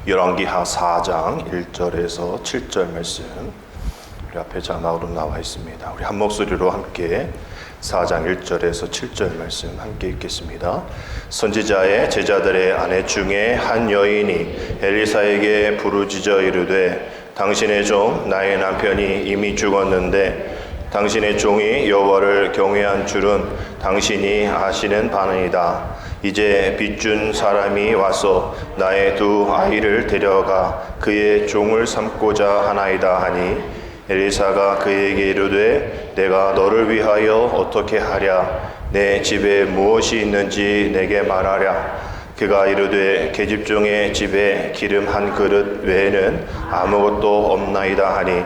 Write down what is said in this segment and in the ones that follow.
열왕기하 4장 1절에서 7절 말씀 우리 앞에 자막으로 나와 있습니다. 우리 한 목소리로 함께 4장 1절에서 7절 말씀 함께 읽겠습니다. 선지자의 제자들의 아내 중에 한 여인이 엘리사에게 부르짖어 이르되 당신의 종 나의 남편이 이미 죽었는데 당신의 종이 여호와를 경외한 줄은 당신이 아시는 바니이다. 이제 빚준 사람이 와서 나의 두 아이를 데려가 그의 종을 삼고자 하나이다 하니 엘리사가 그에게 이르되 내가 너를 위하여 어떻게 하랴? 내 집에 무엇이 있는지 내게 말하랴. 그가 이르되 계집종의 집에 기름 한 그릇 외에는 아무것도 없나이다 하니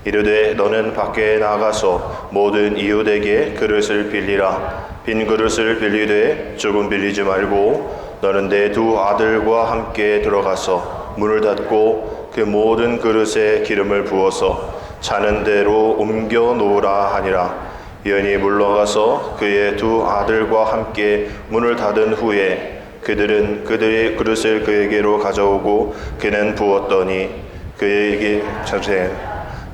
이르되 너는 밖에 나가서 모든 이웃에게 그릇을 빌리라. 빈 그릇을 빌리되 조금 빌리지 말고 너는 내 두 아들과 함께 들어가서 문을 닫고 그 모든 그릇에 기름을 부어서 자는 대로 옮겨 놓으라 하니라. 여인이 물러가서 그의 두 아들과 함께 문을 닫은 후에 그들은 그들의 그릇을 그에게로 가져오고 그는 부었더니 그에게 자세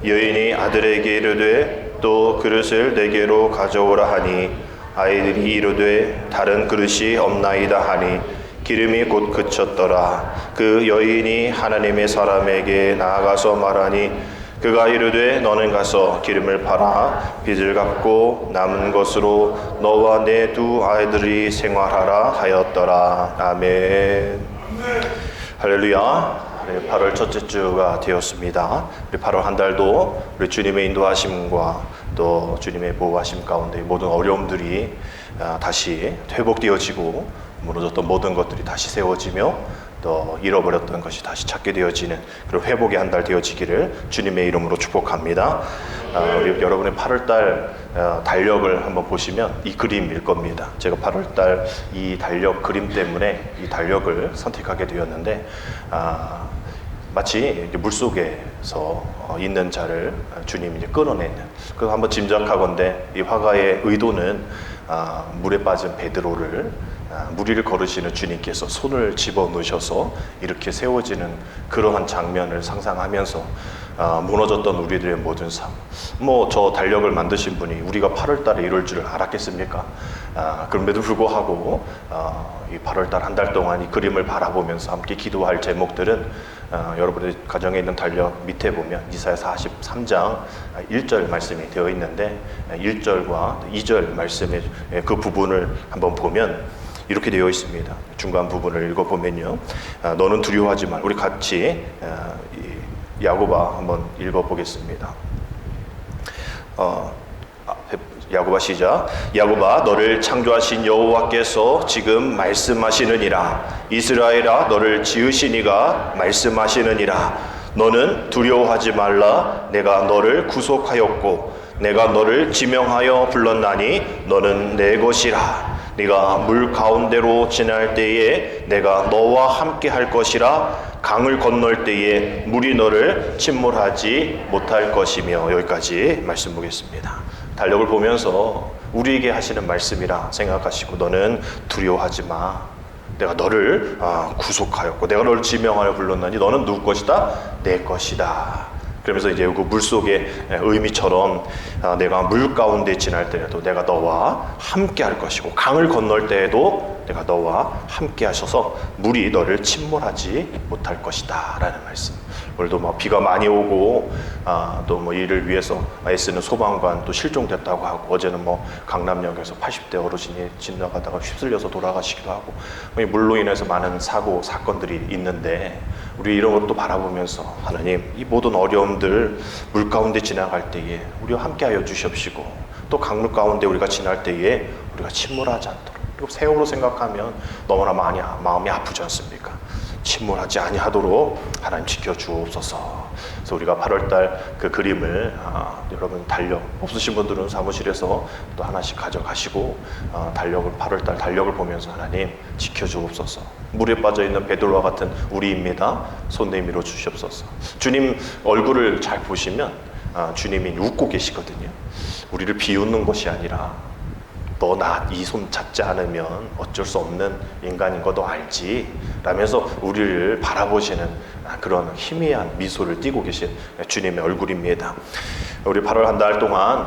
여인이 아들에게 이르되 또 그릇을 내게로 가져오라 하니 아이들이 이르되 다른 그릇이 없나이다 하니 기름이 곧 그쳤더라. 그 여인이 하나님의 사람에게 나아가서 말하니 그가 이르되 너는 가서 기름을 팔아 빚을 갚고 남은 것으로 너와 내 두 아이들이 생활하라 하였더라. 아멘. 할렐루야. 8월 첫째 주가 되었습니다. 우리 8월 한 달도 우리 주님의 인도하심과 또 주님의 보호하심 가운데 모든 어려움들이 다시 회복되어지고 무너졌던 모든 것들이 다시 세워지며 또 잃어버렸던 것이 다시 찾게 되어지는 그런 회복의 한 달 되어지기를 주님의 이름으로 축복합니다. 우리 여러분의 8월달 달력을 한번 보시면 이 그림일 겁니다. 제가 8월달 이 달력 그림 때문에 이 달력을 선택하게 되었는데 마치 물속에서 있는 자를 주님이 이제 끌어내는 그거 한번 짐작하건대 이 화가의 의도는 물에 빠진 베드로를 물 위를 걸으시는 주님께서 손을 집어넣으셔서 이렇게 세워지는 그러한 장면을 상상하면서 무너졌던 우리들의 모든 삶. 저 달력을 만드신 분이 우리가 8월 달에 이럴 줄을 알았겠습니까? 그럼에도 불구하고 이 8월 달 한 달 동안 이 그림을 바라보면서 함께 기도할 제목들은 여러분의 가정에 있는 달력 밑에 보면 이사야 43장 1절 말씀이 되어 있는데 1절과 2절 말씀의 그 부분을 한번 보면 이렇게 되어 있습니다. 중간 부분을 읽어보면요. 너는 두려워하지 말. 우리 같이 야고바 한번 읽어보겠습니다. 야고바 시작. 야고바 너를 창조하신 여호와께서 지금 말씀하시느니라. 이스라엘아 너를 지으신 이가 말씀하시느니라. 너는 두려워하지 말라. 내가 너를 구속하였고 내가 너를 지명하여 불렀나니 너는 내 것이라. 네가 물 가운데로 지날 때에 내가 너와 함께 할 것이라. 강을 건널 때에 물이 너를 침몰하지 못할 것이며. 여기까지 말씀 보겠습니다. 달력을 보면서 우리에게 하시는 말씀이라 생각하시고 너는 두려워하지 마. 내가 너를 구속하였고 내가 너를 지명하여 불렀나니 너는 누구 것이다? 내 것이다. 그러면서 이제 그 물속의 의미처럼 내가 물 가운데 지날 때에도 내가 너와 함께 할 것이고 강을 건널 때에도 내가 너와 함께 하셔서 물이 너를 침몰하지 못할 것이다 라는 말씀. 오늘도 비가 많이 오고 또 이를 위해서 애쓰는 소방관 또 실종됐다고 하고 어제는 강남역에서 80대 어르신이 지나가다가 휩쓸려서 돌아가시기도 하고 물로 인해서 많은 사고 사건들이 있는데 우리 이런 것도 바라보면서 하나님 이 모든 어려움들 물 가운데 지나갈 때에 우리와 함께하여 주시옵시고 또 강물 가운데 우리가 지날 때에 우리가 침몰하지 않도록 그리고 세월호 생각하면 너무나 많이 마음이 아프지 않습니까? 침몰하지 아니하도록 하나님 지켜주옵소서. 그래서 우리가 8월달 그 그림을 여러분 달력 없으신 분들은 사무실에서 또 하나씩 가져가시고 8월달 달력을 보면서 하나님 지켜주옵소서. 물에 빠져있는 베드로와 같은 우리입니다. 손 내밀어 주시옵소서. 주님 얼굴을 잘 보시면 주님이 웃고 계시거든요. 우리를 비웃는 것이 아니라 너 나 이 손 잡지 않으면 어쩔 수 없는 인간인 거 너 알지? 라면서 우리를 바라보시는 그런 희미한 미소를 띠고 계신 주님의 얼굴입니다. 우리 8월 한 달 동안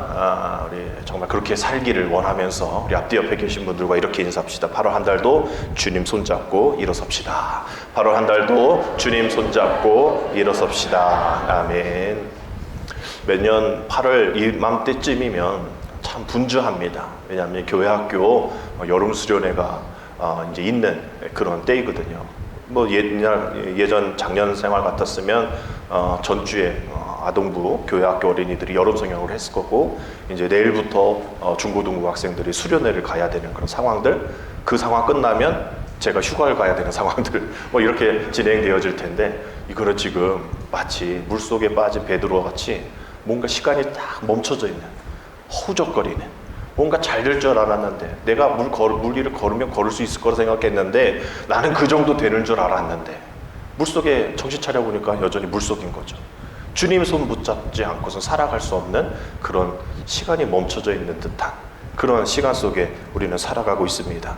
우리 정말 그렇게 살기를 원하면서 우리 앞뒤 옆에 계신 분들과 이렇게 인사합시다. 8월 한 달도 주님 손잡고 일어섭시다. 8월 한 달도 주님 손잡고 일어섭시다. 아멘. 매년 8월 이맘때쯤이면 참 분주합니다. 왜냐하면 교회학교 여름 수련회가 이제 있는 그런 때이거든요. 뭐 예전 작년 생활 같았으면 전주에 아동부 교회학교 어린이들이 여름 성경을 했을 거고, 이제 내일부터 중고등부 학생들이 수련회를 가야 되는 그런 상황들, 그 상황 끝나면 제가 휴가를 가야 되는 상황들, 뭐 이렇게 진행되어질 텐데, 이거를 지금 마치 물속에 빠진 베드로 같이 뭔가 시간이 딱 멈춰져 있는, 허우적거리는, 뭔가 잘 될 줄 알았는데, 내가 물 위를 걸으면 걸을 수 있을 거라 생각했는데 나는 그 정도 되는 줄 알았는데, 물속에 정신 차려보니까 여전히 물속인 거죠. 주님 손 붙잡지 않고서 살아갈 수 없는 그런 시간이 멈춰져 있는 듯한 그런 시간 속에 우리는 살아가고 있습니다.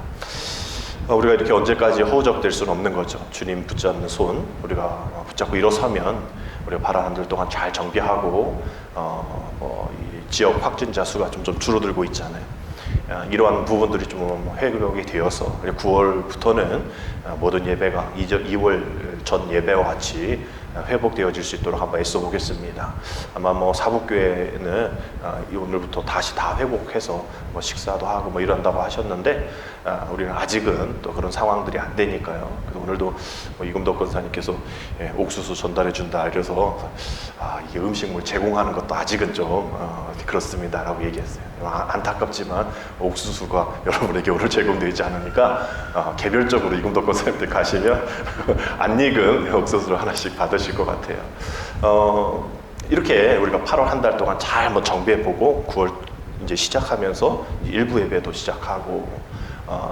우리가 이렇게 언제까지 허우적될 수는 없는 거죠. 주님 붙잡는 손 우리가 붙잡고 일어서면 우리가 바라는 달 동안 잘 정비하고 이 지역 확진자 수가 좀 줄어들고 있잖아요. 이러한 부분들이 좀 회복이 되어서 9월부터는 모든 예배가 2월 전 예배와 같이 회복되어질 수 있도록 한번 애써 보겠습니다. 아마 사북교회는 오늘부터 다시 다 회복해서 식사도 하고 이런다고 하셨는데, 우리는 아직은 또 그런 상황들이 안 되니까요. 그래서 오늘도 이금덕 권사님께서 옥수수 전달해 준다 이래서 이게 음식물 제공하는 것도 아직은 좀 그렇습니다 라고 얘기했어요. 안타깝지만 옥수수가 여러분에게 오늘 제공되지 않으니까 개별적으로 이금덕 권사님들 가시면 안 익은 옥수수를 하나씩 받으실 것 같아요. 이렇게 우리가 8월 한 달 동안 잘 한번 정비해보고 9월 이제 시작하면서 일부 예배도 시작하고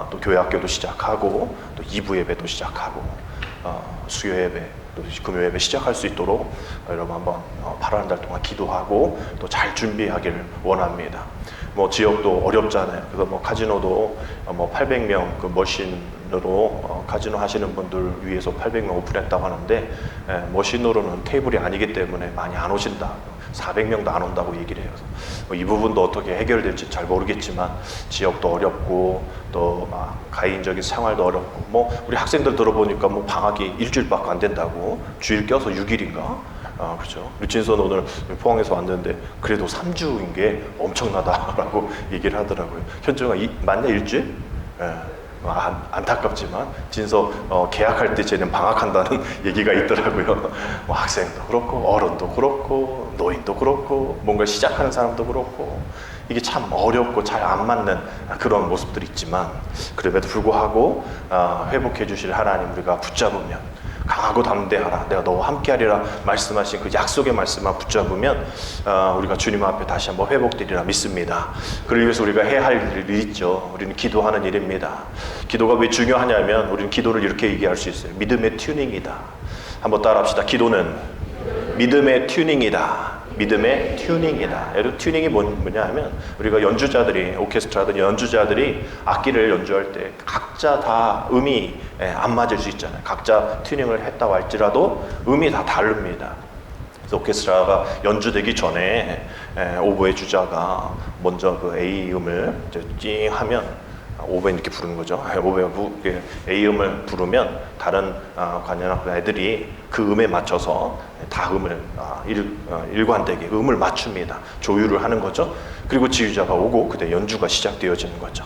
또 교회 학교도 시작하고 또 2부 예배도 시작하고 수요 예배 또 금요 예배 시작할 수 있도록 여러분 한번 8월 한 달 동안 기도하고 또 잘 준비하기를 원합니다. 지역도 어렵잖아요. 그래서 카지노도 800명 그 머신으로 카지노 하시는 분들 위해서 800명 오픈했다고 하는데, 머신으로는 테이블이 아니기 때문에 많이 안 오신다. 400명도 안 온다고 얘기를 해요. 이 부분도 어떻게 해결될지 잘 모르겠지만, 지역도 어렵고 또 가인적인 생활도 어렵고, 우리 학생들 들어보니까 방학이 일주일밖에 안 된다고, 주일 껴서 6일인가? 그렇죠. 류친선 오늘 포항에서 왔는데 그래도 3주인 게 엄청나다라고 얘기를 하더라고요. 현정아 맞냐 일주일? 안타깝지만 진서 계약할 때 쟤는 방학한다는 얘기가 있더라고요. 학생도 그렇고 어른도 그렇고 노인도 그렇고 뭔가 시작하는 사람도 그렇고 이게 참 어렵고 잘 안 맞는 그런 모습들이 있지만, 그럼에도 불구하고 회복해 주실 하나님 우리가 붙잡으면, 강하고 담대하라 내가 너와 함께하리라 말씀하신 그 약속의 말씀만 붙잡으면 우리가 주님 앞에 다시 한번 회복되리라 믿습니다. 그를 위해서 우리가 해야 할 일이 있죠. 우리는 기도하는 일입니다. 기도가 왜 중요하냐면 우리는 기도를 이렇게 얘기할 수 있어요. 믿음의 튜닝이다. 한번 따라합시다. 기도는 믿음의 튜닝이다. 믿음의 튜닝이다. 튜닝이 뭐냐 하면, 우리가 연주자들이, 오케스트라든 연주자들이 악기를 연주할 때 각자 다 음이 안 맞을 수 있잖아요. 각자 튜닝을 했다고 할지라도 음이 다 다릅니다. 그래서 오케스트라가 연주되기 전에 오보의 주자가 먼저 그 A 음을 찡 하면, 오보에 이렇게 부르는 거죠. 오보가 A 음을 부르면 다른 관현악 애들이 그 음에 맞춰서 다 음을 일관되게 음을 맞춥니다. 조율을 하는 거죠. 그리고 지휘자가 오고 그때 연주가 시작되어지는 거죠.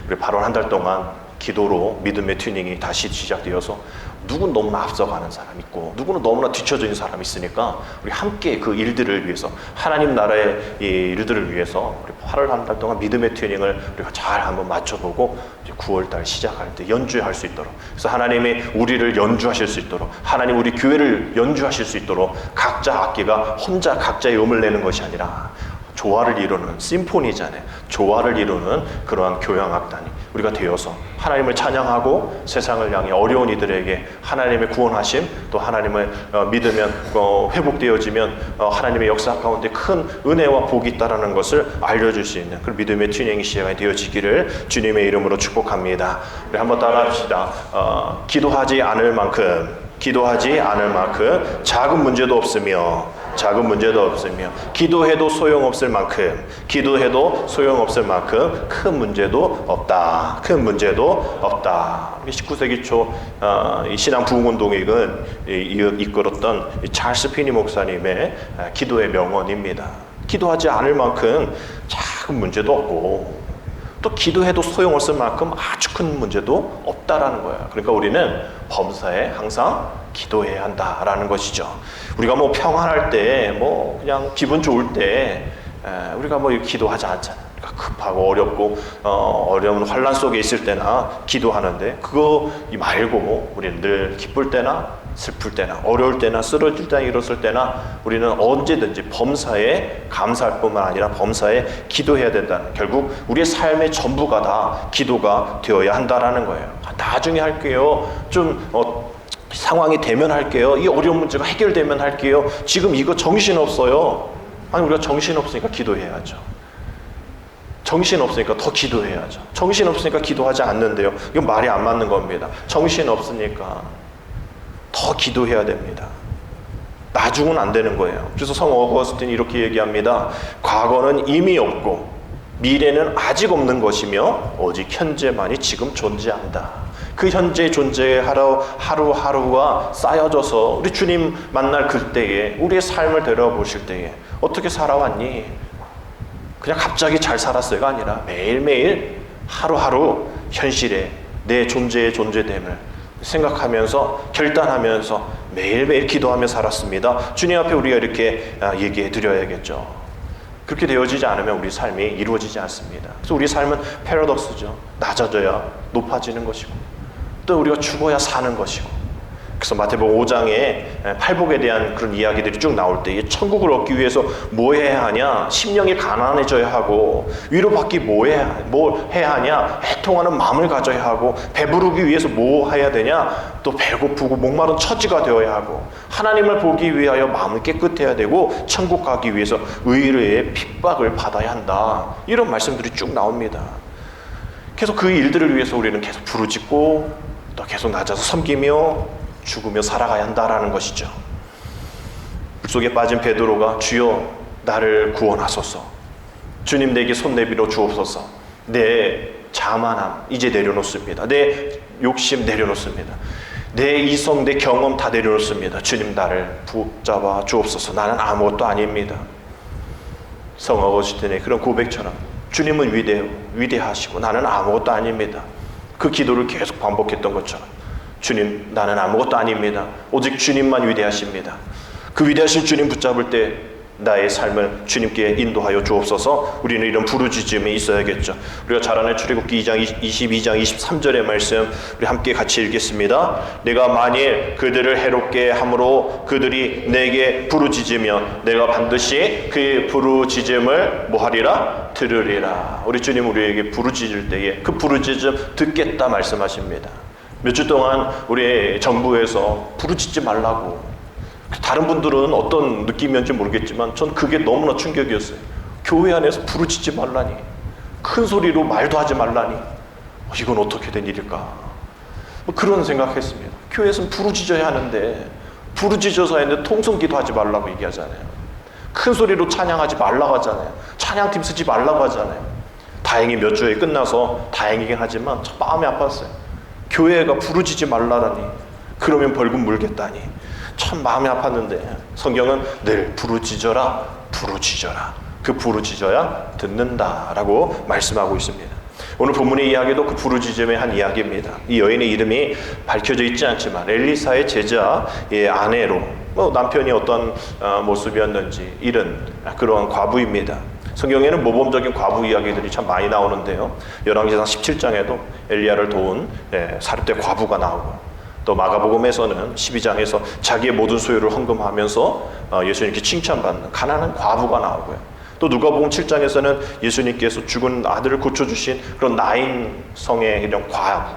우리 8월 한 달 동안 기도로 믿음의 튜닝이 다시 시작되어서, 누구는 너무나 앞서가는 사람 있고 누구는 너무나 뒤쳐져 있는 사람이 있으니까 우리 함께 그 일들을 위해서, 하나님 나라의 이 일들을 위해서 우리 8월 한 달 동안 믿음의 튜닝을 우리가 잘 한번 맞춰보고 이제 9월 달 시작할 때 연주할 수 있도록, 그래서 하나님이 우리를 연주하실 수 있도록, 하나님 우리 교회를 연주하실 수 있도록 각자 악기가 혼자 각자의 음을 내는 것이 아니라 조화를 이루는 심포니잖아요. 조화를 이루는 그러한 교향악단이 우리가 되어서 하나님을 찬양하고 세상을 향해 어려운 이들에게 하나님의 구원하심, 또 하나님을 믿으면 회복되어지면 하나님의 역사 가운데 큰 은혜와 복이 있다라는 것을 알려줄 수 있는 그런 믿음의 튜닝 시간이 되어지기를 주님의 이름으로 축복합니다. 우리 한번 따라합시다. 기도하지 않을 만큼 작은 문제도 없으며 기도해도 소용없을 만큼 큰 문제도 없다. 19세기 초 이 신앙 부흥운동을 이끌었던 찰스 피니 목사님의 기도의 명언입니다. 기도하지 않을 만큼 작은 문제도 없고 또 기도해도 소용없을 만큼 아주 큰 문제도 없다라는 거예요. 그러니까 우리는 범사에 항상 기도해야 한다라는 것이죠. 우리가 뭐 평안할 때, 뭐 그냥 기분 좋을 때 우리가 뭐 기도하지 않잖아요. 그러니까 급하고 어렵고 어려운 환란 속에 있을 때나 기도하는데 그거 말고 우리는 늘 기쁠 때나 슬플 때나 어려울 때나 쓰러질 때나 일었을 때나 우리는 언제든지 범사에 감사할 뿐만 아니라 범사에 기도해야 된다는, 결국 우리의 삶의 전부가 다 기도가 되어야 한다라는 거예요. 나중에 할게요. 좀 상황이 되면 할게요. 이 어려운 문제가 해결되면 할게요. 지금 이거 정신없어요. 아니 우리가 정신없으니까 기도해야죠. 정신없으니까 더 기도해야죠. 정신없으니까 기도하지 않는데요. 이건 말이 안 맞는 겁니다. 정신없으니까 더 기도해야 됩니다. 나중은 안 되는 거예요. 그래서 성 어거스틴이 이렇게 얘기합니다. 과거는 이미 없고 미래는 아직 없는 것이며 오직 현재만이 지금 존재한다. 그 현재 존재의 하루하루가 쌓여져서 우리 주님 만날 그때에 우리의 삶을 되돌아보실 때에 어떻게 살아왔니? 그냥 갑자기 잘 살았어요가 아니라 매일매일 하루하루 현실에 내 존재의 존재됨을 생각하면서 결단하면서 매일매일 기도하며 살았습니다. 주님 앞에 우리가 이렇게 얘기해 드려야겠죠. 그렇게 되어지지 않으면 우리 삶이 이루어지지 않습니다. 그래서 우리 삶은 패러독스죠. 낮아져야 높아지는 것이고 또 우리가 죽어야 사는 것이고. 그래서 마태복음 5장에 팔복에 대한 그런 이야기들이 쭉 나올 때 천국을 얻기 위해서 뭐 해야 하냐? 심령이 가난해져야 하고 위로받기 뭐 해야 하냐? 애통하는 마음을 가져야 하고 배부르기 위해서 뭐 해야 되냐? 또 배고프고 목마른 처지가 되어야 하고 하나님을 보기 위하여 마음을 깨끗해야 되고 천국 가기 위해서 의뢰의 핍박을 받아야 한다. 이런 말씀들이 쭉 나옵니다. 계속 그 일들을 위해서 우리는 계속 부르짖고 또 계속 낮아서 섬기며 죽으며 살아가야 한다라는 것이죠. 물속에 빠진 베드로가 주여 나를 구원하소서, 주님 내게 손 내밀어 주옵소서, 내 자만함 이제 내려놓습니다. 내 욕심 내려놓습니다. 내 이성, 내 경험 다 내려놓습니다. 주님 나를 붙잡아 주옵소서. 나는 아무것도 아닙니다. 성 어거스틴의 그런 고백처럼 주님은 위대하시고 나는 아무것도 아닙니다. 그 기도를 계속 반복했던 것처럼 주님 나는 아무것도 아닙니다. 오직 주님만 위대하십니다. 그 위대하신 주님 붙잡을 때 나의 삶을 주님께 인도하여 주옵소서. 우리는 이런 부르짖음이 있어야겠죠. 우리가 잘 아는 출애굽기 22장 23절의 말씀 우리 함께 같이 읽겠습니다. 내가 만일 그들을 해롭게 함으로 그들이 내게 부르짖으면 내가 반드시 그 부르짖음을 뭐하리라? 들으리라. 우리 주님 우리에게 부르짖을 때에 그 부르짖음 듣겠다 말씀하십니다. 몇 주 동안 우리 정부에서 부르짖지 말라고, 다른 분들은 어떤 느낌이었는지 모르겠지만 전 그게 너무나 충격이었어요. 교회 안에서 부르짖지 말라니, 큰 소리로 말도 하지 말라니, 이건 어떻게 된 일일까? 그런 생각했습니다. 교회에서는 부르짖어야 하는데 부르짖어서 했는데 통성기도 하지 말라고 얘기하잖아요. 큰 소리로 찬양하지 말라고 하잖아요. 찬양팀 쓰지 말라고 하잖아요. 다행히 몇 주에 끝나서 다행이긴 하지만 참 마음이 아팠어요. 교회가 부르짖지 말라라니, 그러면 벌금 물겠다니 참 마음이 아팠는데 성경은 늘 부르짖어라. 그 부르짖어야 듣는다라고 말씀하고 있습니다. 오늘 본문의 이야기도 그 부르짖음의 한 이야기입니다. 이 여인의 이름이 밝혀져 있지 않지만 엘리사의 제자의 아내로 남편이 어떤 모습이었는지 잃은 그런 과부입니다. 성경에는 모범적인 과부 이야기들이 참 많이 나오는데요. 열왕기상 17장에도 엘리야를 도운 사렙대 과부가 나오고, 또 마가복음에서는 12장에서 자기의 모든 소유를 헌금하면서 예수님께 칭찬받는 가난한 과부가 나오고요. 또 누가복음 7장에서는 예수님께서 죽은 아들을 고쳐주신 그런 나인 성의 이런 과부,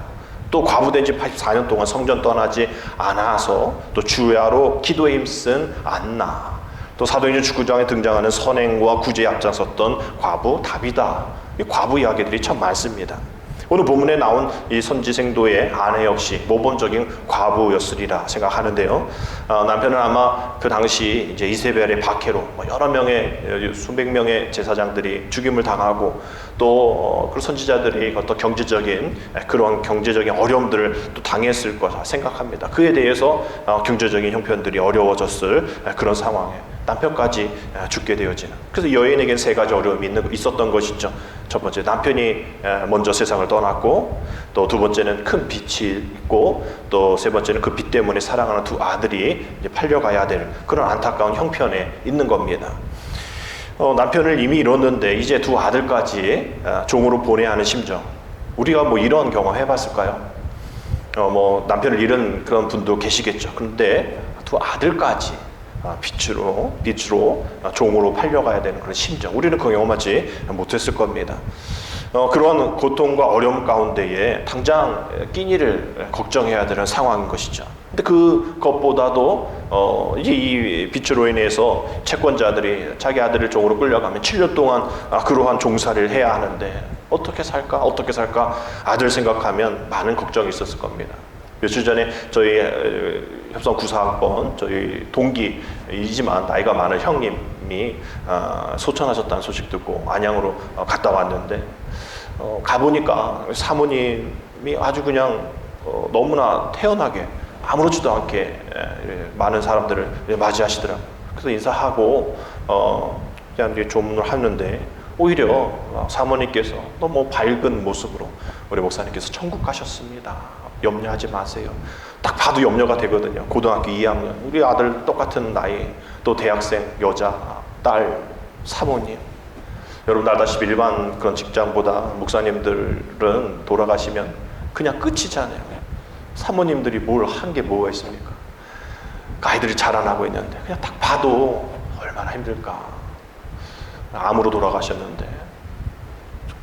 또 과부된 지 84년 동안 성전 떠나지 않아서 또 주야로 기도에 힘쓴 안나, 또 사도행전 19장에 등장하는 선행과 구제에 앞장섰던 과부 다비다, 이 과부 이야기들이 참 많습니다. 오늘 본문에 나온 이 선지생도의 아내 역시 모범적인 과부였으리라 생각하는데요. 남편은 아마 그 당시 이제 이세벨의 박해로 여러 명의 수백 명의 제사장들이 죽임을 당하고 또 그 선지자들이 어떤 그런 경제적인 어려움들을 또 당했을 거라 생각합니다. 그에 대해서 경제적인 형편들이 어려워졌을 그런 상황에 남편까지 죽게 되어지는, 그래서 여인에겐 세 가지 어려움이 있었던 것이죠. 첫 번째, 남편이 먼저 세상을 떠났고, 또 두 번째는 큰 빚이 있고, 또 세 번째는 그 빚 때문에 사랑하는 두 아들이 이제 팔려가야 될 그런 안타까운 형편에 있는 겁니다. 남편을 이미 잃었는데 이제 두 아들까지 종으로 보내야 하는 심정, 우리가 뭐 이런 경험 해봤을까요? 뭐 남편을 잃은 그런 분도 계시겠죠. 그런데 두 아들까지 빚으로 종으로 팔려가야 되는 그런 심정, 우리는 그 경험하지 못했을 겁니다. 그런 고통과 어려움 가운데에 당장 끼니를 걱정해야 되는 상황인 것이죠. 근데 그것보다도 이제 이 빚으로 인해서 채권자들이 자기 아들을 종으로 끌려가면 7년 동안 그러한 종살이를 해야 하는데 어떻게 살까 아들 생각하면 많은 걱정이 있었을 겁니다. 며칠 전에 저희 협성 94학번 저희 동기이지만 나이가 많은 형님이 소천하셨다는 소식 듣고 안양으로 갔다 왔는데 가보니까 사모님이 아주 그냥 너무나 태연하게 아무렇지도 않게 많은 사람들을 맞이하시더라고요. 그래서 인사하고 그냥 이제 조문을 하는데 오히려 사모님께서 너무 밝은 모습으로 우리 목사님께서 천국 가셨습니다, 염려하지 마세요. 딱 봐도 염려가 되거든요. 고등학교 2학년 우리 아들 똑같은 나이, 또 대학생 여자 딸 사모님, 여러분 알다시피 일반 그런 직장보다 목사님들은 돌아가시면 그냥 끝이잖아요. 사모님들이 뭘 한 게 뭐가 있습니까? 아이들이 자라나고 있는데 그냥 딱 봐도 얼마나 힘들까. 암으로 돌아가셨는데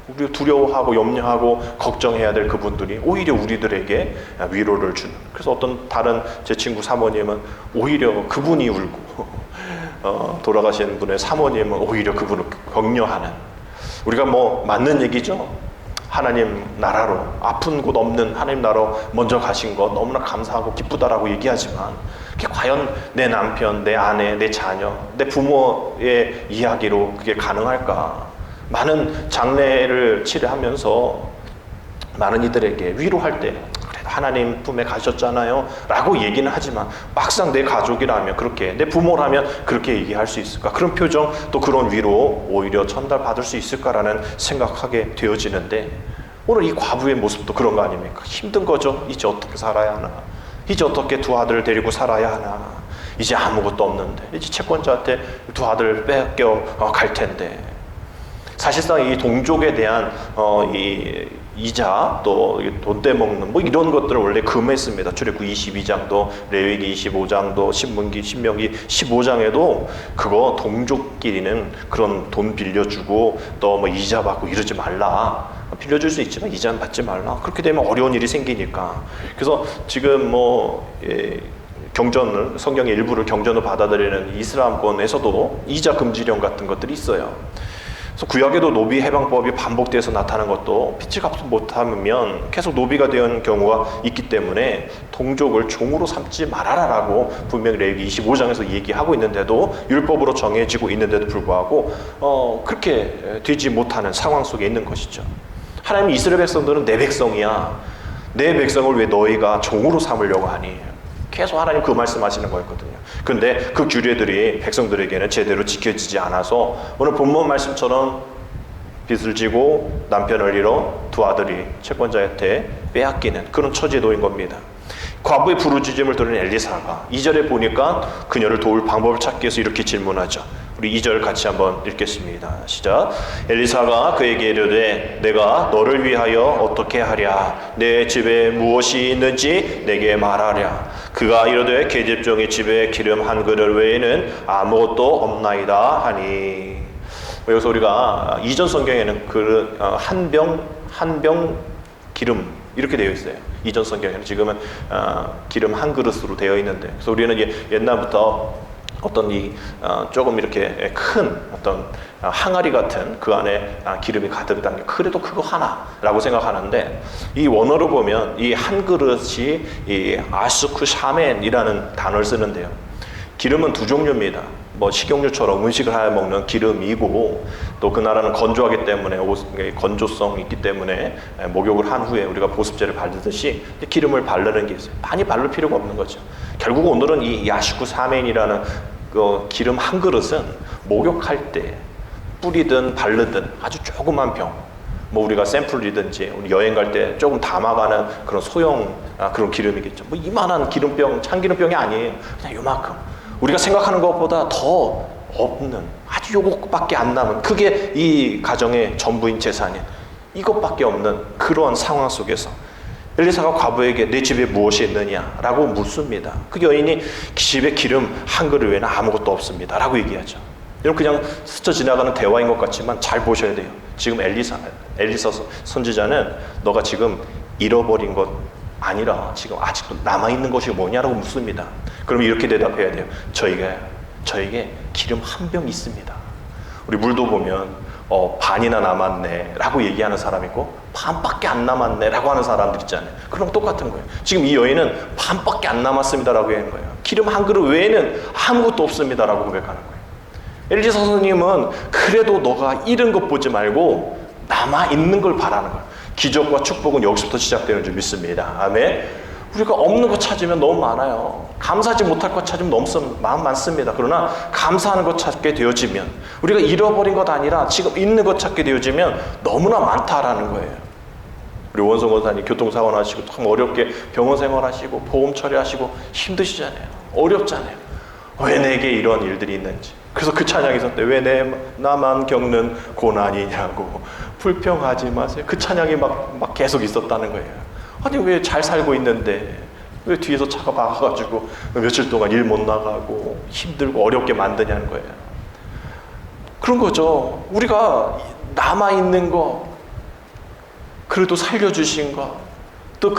우리가 두려워하고 염려하고 걱정해야 될 그분들이 오히려 우리들에게 위로를 주는, 그래서 어떤 다른 제 친구 사모님은 오히려 그분이 울고 돌아가신 분의 사모님은 오히려 그분을 격려하는, 우리가 뭐 맞는 얘기죠. 하나님 나라로, 아픈 곳 없는 하나님 나라로 먼저 가신 것 너무나 감사하고 기쁘다라고 얘기하지만 그게 과연 내 남편, 내 아내, 내 자녀, 내 부모의 이야기로 그게 가능할까? 많은 장례를 치르하면서 많은 이들에게 위로할 때 그래도 하나님 품에 가셨잖아요 라고 얘기는 하지만 막상 내 가족이라면 그렇게, 내 부모라면 그렇게 얘기할 수 있을까? 그런 표정, 또 그런 위로 오히려 전달받을 수 있을까라는 생각하게 되어지는데, 오늘 이 과부의 모습도 그런 거 아닙니까? 힘든 거죠. 이제 어떻게 살아야 하나, 이제 어떻게 두 아들을 데리고 살아야 하나, 이제 아무것도 없는데 이제 채권자한테 두 아들을 뺏겨 갈 텐데, 사실상 이 동족에 대한 이 이자, 또 돈 떼먹는 뭐 이런 것들을 원래 금했습니다. 출애굽기 22장도, 레위기 25장도, 신명기 15장에도 그거 동족끼리는 그런 돈 빌려주고 또 뭐 이자 받고 이러지 말라. 빌려줄 수 있지만 이자는 받지 말라. 그렇게 되면 어려운 일이 생기니까. 그래서 지금 뭐 경전을, 성경의 일부를 경전으로 받아들이는 이슬람권에서도 이자 금지령 같은 것들이 있어요. 그래서 구약에도 노비 해방법이 반복돼서 나타나는 것도 빚을 갚지 못하면 계속 노비가 되는 경우가 있기 때문에 동족을 종으로 삼지 말아라라고 분명히 레위기 25장에서 얘기하고 있는데도, 율법으로 정해지고 있는데도 불구하고 그렇게 되지 못하는 상황 속에 있는 것이죠. 하나님, 이스라엘 백성들은 내 백성이야, 내 백성을 왜 너희가 종으로 삼으려고 하니? 계속 하나님 그 말씀하시는 거였거든요. 그런데 그 규례들이 백성들에게는 제대로 지켜지지 않아서 오늘 본문 말씀처럼 빚을 지고 남편을 잃어 두 아들이 채권자한테 빼앗기는 그런 처지에 놓인 겁니다. 과부의 부르짖음을 들은 엘리사가 2절에 보니까 그녀를 도울 방법을 찾기 위해서 이렇게 질문하죠. 우리 2절 같이 한번 읽겠습니다. 시작. 엘리사가 그에게 이르되 내가 너를 위하여 어떻게 하랴? 내 집에 무엇이 있는지 내게 말하랴. 그가 이르되 계집종의 집에 기름 한 그릇 외에는 아무것도 없나이다 하니. 여기서 우리가 이전 성경에는 그 한 병 기름 이렇게 되어 있어요. 이전 성경에는 지금은 기름 한 그릇으로 되어 있는데, 그래서 우리는 옛날부터 어떤 조금 이렇게 큰 어떤 항아리 같은 그 안에 기름이 가득 담겨 그래도 그거 하나라고 생각하는데, 이 원어로 보면 이 한 그릇이 이 아스쿠 샤멘이라는 단어를 쓰는데요. 기름은 두 종류입니다. 뭐 식용유처럼 음식을 하여 먹는 기름이고, 또 그 나라는 건조하기 때문에 건조성이 있기 때문에 목욕을 한 후에 우리가 보습제를 바르듯이 기름을 바르는 게 있어요. 많이 바를 필요가 없는 거죠. 결국 오늘은 이 야시쿠 사멘이라는 그 기름 한 그릇은 목욕할 때 뿌리든 바르든 아주 조그만 병, 뭐 우리가 샘플이든지 우리 여행 갈 때 조금 담아가는 그런 소형 그런 기름이겠죠. 뭐 이만한 기름병, 참기름병이 아니에요. 그냥 요만큼. 우리가 생각하는 것보다 더 없는, 아주 요것밖에 안 남은, 그게 이 가정의 전부인 재산인 이것밖에 없는 그런 상황 속에서 엘리사가 과부에게 내 집에 무엇이 있느냐라고 묻습니다. 그 여인이 집에 기름 한 그릇 외에는 아무것도 없습니다 라고 얘기하죠. 여러분, 그냥 스쳐 지나가는 대화인 것 같지만 잘 보셔야 돼요. 지금 엘리사 선지자는 너가 지금 잃어버린 것 아니라 지금 아직도 남아있는 것이 뭐냐라고 묻습니다. 그럼 이렇게 대답해야 돼요. 저에게 기름 한 병 있습니다. 우리 물도 보면 반이나 남았네 라고 얘기하는 사람 있고, 반밖에 안 남았네 라고 하는 사람들 있잖아요. 그럼 똑같은 거예요. 지금 이 여인은 반밖에 안 남았습니다 라고 하는 거예요. 기름 한 그릇 외에는 아무것도 없습니다 라고 고백하는 거예요. 엘리사 선생님은 그래도 너가 잃은 것 보지 말고 남아있는 걸 바라는 거예요. 기적과 축복은 여기서부터 시작되는 줄 믿습니다. 아멘. 우리가 없는 거 찾으면 너무 많아요. 감사하지 못할 것 찾으면 너무 마음 많습니다. 그러나 감사하는 것 찾게 되어지면, 우리가 잃어버린 것 아니라 지금 있는 것 찾게 되어지면 너무나 많다라는 거예요. 우리 원성 원사님 교통사고 나시고 참 어렵게 병원 생활하시고 보험 처리하시고 힘드시잖아요. 어렵잖아요. 왜 내게 이런 일들이 있는지. 그래서 그 찬양이 있었대. 왜 나만 겪는 고난이냐고. 불평하지 마세요. 그 찬양이 막 계속 있었다는 거예요. 아니, 왜 잘 살고 있는데 왜 뒤에서 차가 막아가지고 며칠 동안 일 못 나가고 힘들고 어렵게 만드냐는 거예요. 그런 거죠. 우리가 남아있는 거, 그래도 살려주신 거, 또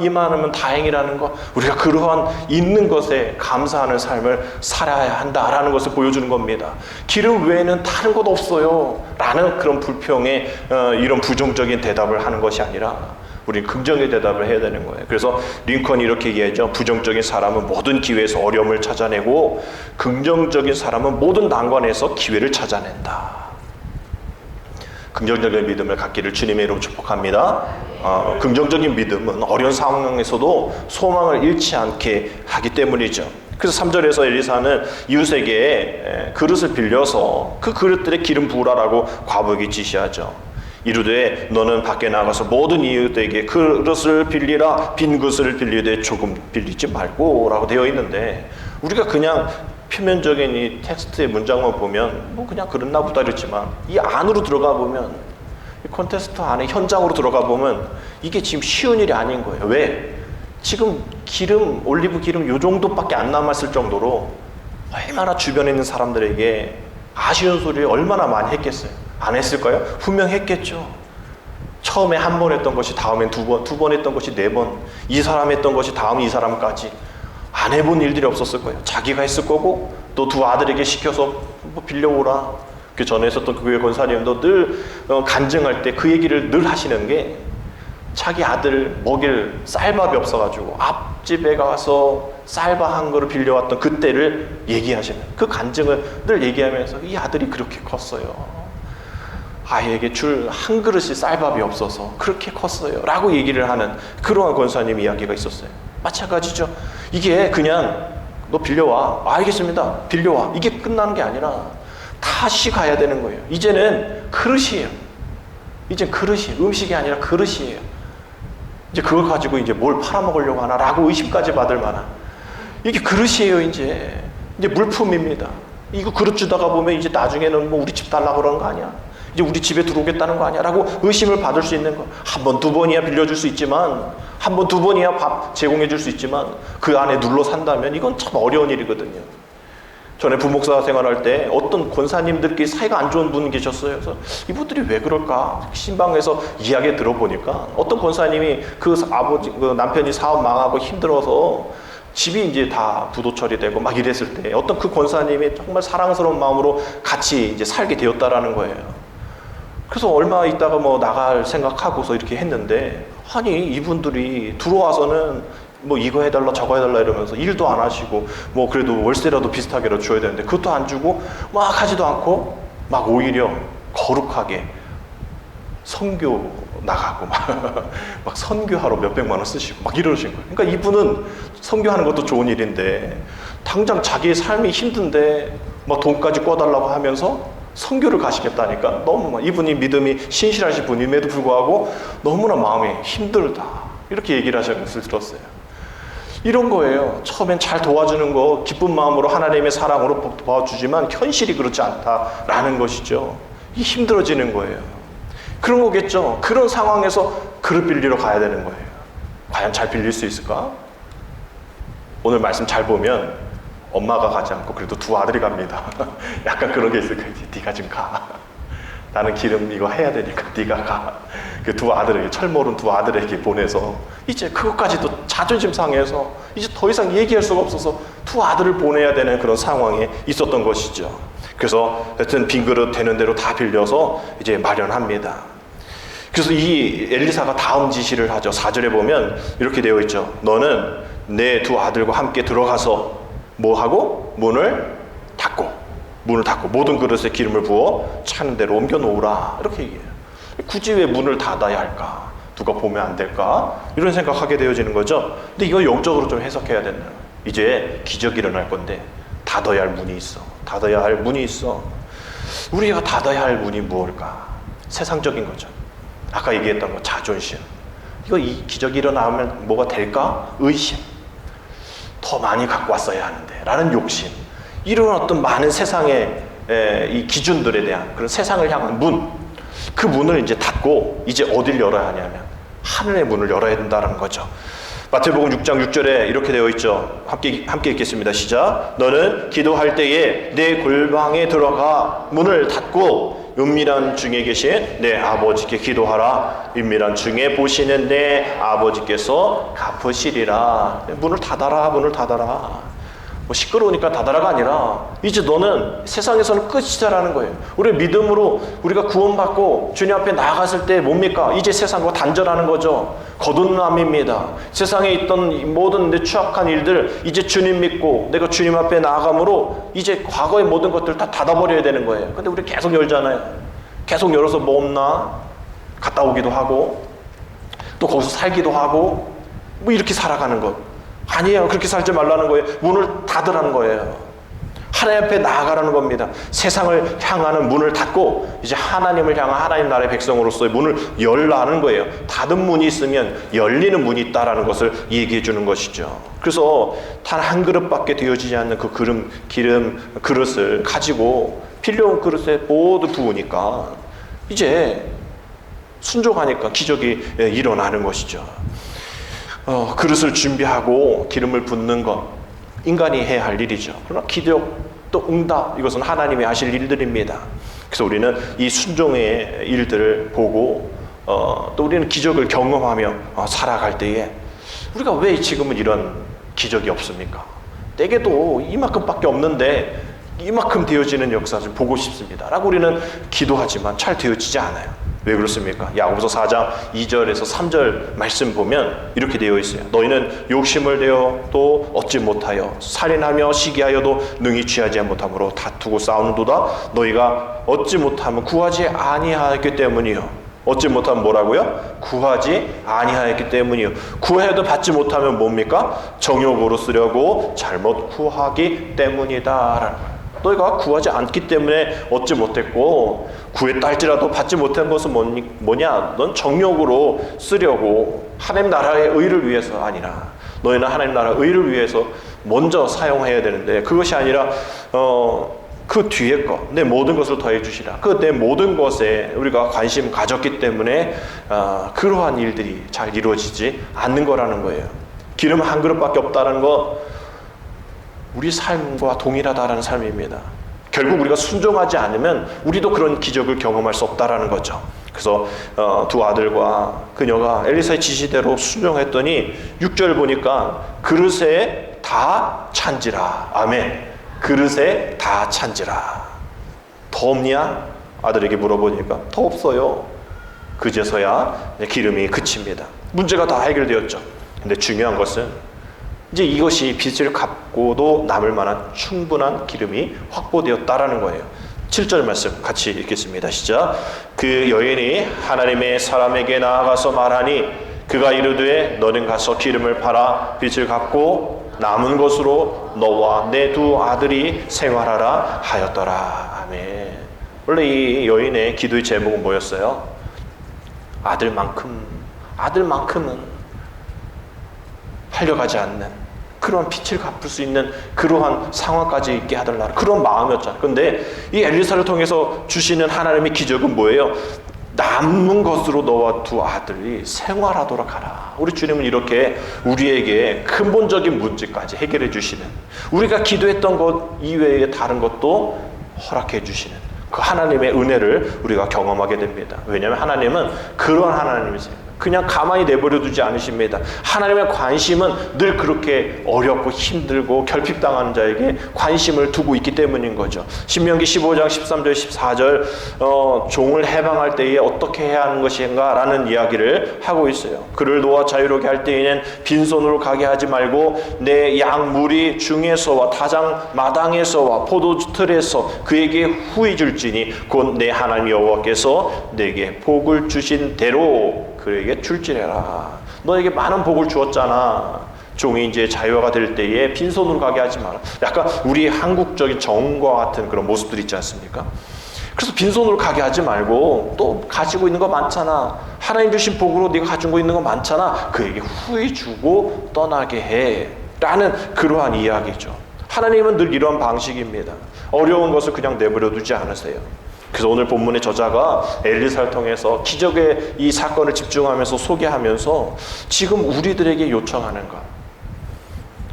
이만하면 다행이라는 거, 우리가 그러한 있는 것에 감사하는 삶을 살아야 한다라는 것을 보여주는 겁니다. 기름 외에는 다른 것 없어요 라는 그런 불평에 이런 부정적인 대답을 하는 것이 아니라 우리는 긍정의 대답을 해야 되는 거예요. 그래서 링컨이 이렇게 얘기하죠. 부정적인 사람은 모든 기회에서 어려움을 찾아내고, 긍정적인 사람은 모든 난관에서 기회를 찾아낸다. 긍정적인 믿음을 갖기를 주님의 이름으로 축복합니다. 긍정적인 믿음은 어려운 상황에서도 소망을 잃지 않게 하기 때문이죠. 그래서 3절에서 엘리사는 이웃에게 그릇을 빌려서 그 그릇들에 기름 부으라라고 과부에게 지시하죠. 이르되 너는 밖에 나가서 모든 이웃에게 그릇을 빌리라. 빈 그릇을 빌리되 조금 빌리지 말고 라고 되어 있는데, 우리가 그냥 표면적인 이 텍스트의 문장만 보면 뭐 그냥 그랬나 보다 이랬지만, 이 안으로 들어가 보면, 이 콘테스트 안에 현장으로 들어가 보면 이게 지금 쉬운 일이 아닌 거예요. 왜? 지금 올리브 기름 요 정도밖에 안 남았을 정도로 얼마나 주변에 있는 사람들에게 아쉬운 소리를 얼마나 많이 했겠어요. 안 했을까요? 분명 했겠죠. 처음에 한 번 했던 것이 다음엔 두 번 했던 것이 4번, 이 사람 했던 것이 다음 이 사람까지 안 해본 일들이 없었을 거예요. 자기가 했을 거고, 또 두 아들에게 시켜서 뭐 빌려오라. 그 전에 있었던 그 교회 권사님도 늘 간증할 때 그 얘기를 늘 하시는 게, 자기 아들 먹일 쌀밥이 없어가지고 앞집에 가서 쌀밥 한 그릇 빌려왔던 그때를 얘기하시는, 그 간증을 늘 얘기하면서 이 아들이 그렇게 컸어요. 아이에게 줄 한 그릇이 쌀밥이 없어서 그렇게 컸어요 라고 얘기를 하는 그러한 권사님 이야기가 있었어요. 마찬가지죠. 이게 그냥 너 빌려와, 알겠습니다, 빌려와, 이게 끝나는 게 아니라 다시 가야 되는 거예요. 이제는 그릇이에요. 이제 그릇이 음식이 아니라 그릇이에요. 이제 그걸 가지고 이제 뭘 팔아먹으려고 하나 라고 의심까지 받을 만한, 이게 그릇이에요. 이제 물품입니다. 이거 그릇 주다가 보면 이제 나중에는 뭐 우리 집 달라고 그러는 거 아니야, 이제 우리 집에 들어오겠다는 거 아니야 라고 의심을 받을 수 있는 거. 한 번, 두 번이야 빌려줄 수 있지만, 한 번, 두 번이야 밥 제공해 줄 수 있지만, 그 안에 눌러 산다면 이건 참 어려운 일이거든요. 전에 부목사 생활할 때 어떤 권사님들끼리 사이가 안 좋은 분 계셨어요. 그래서 이분들이 왜 그럴까? 신방에서 이야기 들어보니까 어떤 권사님이 그 남편이 사업 망하고 힘들어서 집이 이제 다 부도 처리되고 막 이랬을 때 어떤 그 권사님이 정말 사랑스러운 마음으로 같이 이제 살게 되었다라는 거예요. 그래서 얼마 있다가 뭐 나갈 생각하고서 이렇게 했는데, 아니 이분들이 들어와서는 뭐 이거 해달라 저거 해달라 이러면서 일도 안 하시고, 뭐 그래도 월세라도 비슷하게라도 줘야 되는데 그것도 안 주고 막 하지도 않고 막 오히려 거룩하게 선교 나가고 막 선교하러 몇백만 원 쓰시고 막 이러신 거예요. 그러니까 이분은 선교하는 것도 좋은 일인데 당장 자기의 삶이 힘든데 막 돈까지 꿔달라고 하면서 선교를 가시겠다니까 너무 이분이 믿음이 신실하신 분임에도 불구하고 너무나 마음이 힘들다 이렇게 얘기를 하시는 것을 들었어요. 이런 거예요. 처음엔 잘 도와주는 거 기쁜 마음으로 하나님의 사랑으로 도와주지만 현실이 그렇지 않다라는 것이죠. 이 힘들어지는 거예요. 그런 거겠죠. 그런 상황에서 그릇 빌리러 가야 되는 거예요. 과연 잘 빌릴 수 있을까? 오늘 말씀 잘 보면 엄마가 가지 않고 그래도 두 아들이 갑니다. 약간 그런 게 있을 거예요. 네가 좀 가. 나는 기름 이거 해야 되니까 네가 가. 그 두 아들에게, 철모른 두 아들에게 보내서 이제 그것까지도 자존심 상해서 이제 더 이상 얘기할 수가 없어서 두 아들을 보내야 되는 그런 상황에 있었던 것이죠. 그래서 하여튼 빈 그릇 되는 대로 다 빌려서 이제 마련합니다. 그래서 이 엘리사가 다음 지시를 하죠. 4절에 보면 이렇게 되어 있죠. 너는 내 두 아들과 함께 들어가서 뭐 하고? 문을 닫고 모든 그릇에 기름을 부어 차는 대로 옮겨 놓으라. 이렇게 얘기해요. 굳이 왜 문을 닫아야 할까? 누가 보면 안 될까? 이런 생각하게 되어지는 거죠. 근데 이거 영적으로 좀 해석해야 된다. 이제 기적이 일어날 건데 닫아야 할 문이 있어. 닫아야 할 문이 있어. 우리가 닫아야 할 문이 무엇일까? 세상적인 거죠. 아까 얘기했던 거 자존심. 이거 이 기적이 일어나면 뭐가 될까? 의심. 더 많이 갖고 왔어야 하는데 라는 욕심. 이런 어떤 많은 세상의 이 기준들에 대한 그런 세상을 향한 문, 그 문을 이제 닫고 이제 어딜 열어야 하냐면 하늘의 문을 열어야 된다는 거죠. 마태복음 6장 6절에 이렇게 되어 있죠. 함께 읽겠습니다. 시작. 너는 기도할 때에 내 골방에 들어가 문을 닫고 은밀한 중에 계신 내 아버지께 기도하라. 은밀한 중에 보시는 내 아버지께서 갚으시리라. 문을 닫아라. 뭐 시끄러우니까 닫아라가 아니라 이제 너는 세상에서는 끝이다라는 거예요. 우리 믿음으로 우리가 구원받고 주님 앞에 나아갔을 때 뭡니까? 이제 세상과 단절하는 거죠. 거듭남입니다. 세상에 있던 모든 내 추악한 일들 이제 주님 믿고 내가 주님 앞에 나아감으로 이제 과거의 모든 것들 다 닫아버려야 되는 거예요. 근데 우리 계속 열잖아요. 계속 열어서 뭐 없나? 갔다 오기도 하고 또 거기서 살기도 하고 뭐 이렇게 살아가는 것. 아니에요. 그렇게 살지 말라는 거예요. 문을 닫으라는 거예요. 하나님 앞에 나아가라는 겁니다. 세상을 향하는 문을 닫고 이제 하나님을 향한 하나님 나라의 백성으로서의 문을 열라는 거예요. 닫은 문이 있으면 열리는 문이 있다라는 것을 얘기해 주는 것이죠. 그래서 단 한 그릇밖에 되어지지 않는 그 기름 그릇을 가지고 필요한 그릇에 모두 부으니까 이제 순종하니까 기적이 일어나는 것이죠. 그릇을 준비하고 기름을 붓는 것 인간이 해야 할 일이죠. 그러나 기적 또 응답 이것은 하나님이 하실 일들입니다. 그래서 우리는 이 순종의 일들을 보고 또 우리는 기적을 경험하며 살아갈 때에 우리가 왜 지금은 이런 기적이 없습니까? 내게도 이만큼밖에 없는데 이만큼 되어지는 역사를 보고 싶습니다 라고 우리는 기도하지만 잘 되어지지 않아요. 왜 그렇습니까? 야고보서 4장 2절에서 3절 말씀 보면 이렇게 되어 있어요. 너희는 욕심을 내어 또 얻지 못하여 살인하며 시기하여도 능히 취하지 못함으로 다투고 싸우는도다. 너희가 얻지 못하면 구하지 아니하였기 때문이요. 얻지 못하면 뭐라고요? 구하지 아니하였기 때문이요. 구해도 받지 못하면 뭡니까? 정욕으로 쓰려고 잘못 구하기 때문이다 라는 거예요. 너희가 구하지 않기 때문에 얻지 못했고 구했다 할지라도 받지 못한 것은 뭐냐? 넌 정욕으로 쓰려고 하나님 나라의 의를 위해서 아니라 너희는 하나님 나라의 의를 위해서 먼저 사용해야 되는데 그것이 아니라 그 뒤에 것, 내 모든 것을 더해 주시라. 그 내 모든 것에 우리가 관심 가졌기 때문에 그러한 일들이 잘 이루어지지 않는 거라는 거예요. 기름 한 그릇밖에 없다는 거 우리 삶과 동일하다라는 삶입니다. 결국 우리가 순종하지 않으면 우리도 그런 기적을 경험할 수 없다라는 거죠. 그래서 두 아들과 그녀가 엘리사의 지시대로 순종했더니 6절 보니까 그릇에 다 찬지라. 아멘. 그릇에 다 찬지라. 더 없냐? 아들에게 물어보니까 더 없어요. 그제서야 기름이 그칩니다. 문제가 다 해결되었죠. 근데 중요한 것은 이제 이것이 빚을 갚고도 남을 만한 충분한 기름이 확보되었다라는 거예요. 7절 말씀 같이 읽겠습니다. 시작. 그 여인이 하나님의 사람에게 나아가서 말하니 그가 이르되 너는 가서 기름을 팔아 빚을 갚고 남은 것으로 너와 내 두 아들이 생활하라 하였더라. 아멘. 원래 이 여인의 기도의 제목은 뭐였어요? 아들만큼은 팔려가지 않는 그런 빚을 갚을 수 있는 그러한 상황까지 있게 하달라. 그런 마음이었잖아요. 그런데 이 엘리사를 통해서 주시는 하나님의 기적은 뭐예요? 남은 것으로 너와 두 아들이 생활하도록 하라. 우리 주님은 이렇게 우리에게 근본적인 문제까지 해결해 주시는, 우리가 기도했던 것 이외에 다른 것도 허락해 주시는 그 하나님의 은혜를 우리가 경험하게 됩니다. 왜냐하면 하나님은 그런 하나님이세요. 그냥 가만히 내버려 두지 않으십니다. 하나님의 관심은 늘 그렇게 어렵고 힘들고 결핍당하는 자에게 관심을 두고 있기 때문인 거죠. 신명기 15장 13절 14절 종을 해방할 때에 어떻게 해야 하는 것인가 라는 이야기를 하고 있어요. 그를 놓아 자유롭게 할 때에는 빈손으로 가게 하지 말고 내 양 무리 중에서와 타장 마당에서와 포도틀에서 그에게 후히 줄지니 곧 내 하나님 여호와께서 내게 복을 주신 대로 그에게 출지해라. 너에게 많은 복을 주었잖아. 종이 이제 자유화가 될 때에 빈손으로 가게 하지 마라. 약간 우리 한국적인 정과 같은 그런 모습들 있지 않습니까? 그래서 빈손으로 가게 하지 말고 또 가지고 있는 거 많잖아. 하나님 주신 복으로 네가 가지고 있는 거 많잖아. 그에게 후히 주고 떠나게 해. 라는 그러한 이야기죠. 하나님은 늘 이러한 방식입니다. 어려운 것을 그냥 내버려 두지 않으세요. 그래서 오늘 본문의 저자가 엘리사를 통해서 기적의 이 사건을 집중하면서 소개하면서 지금 우리들에게 요청하는 것,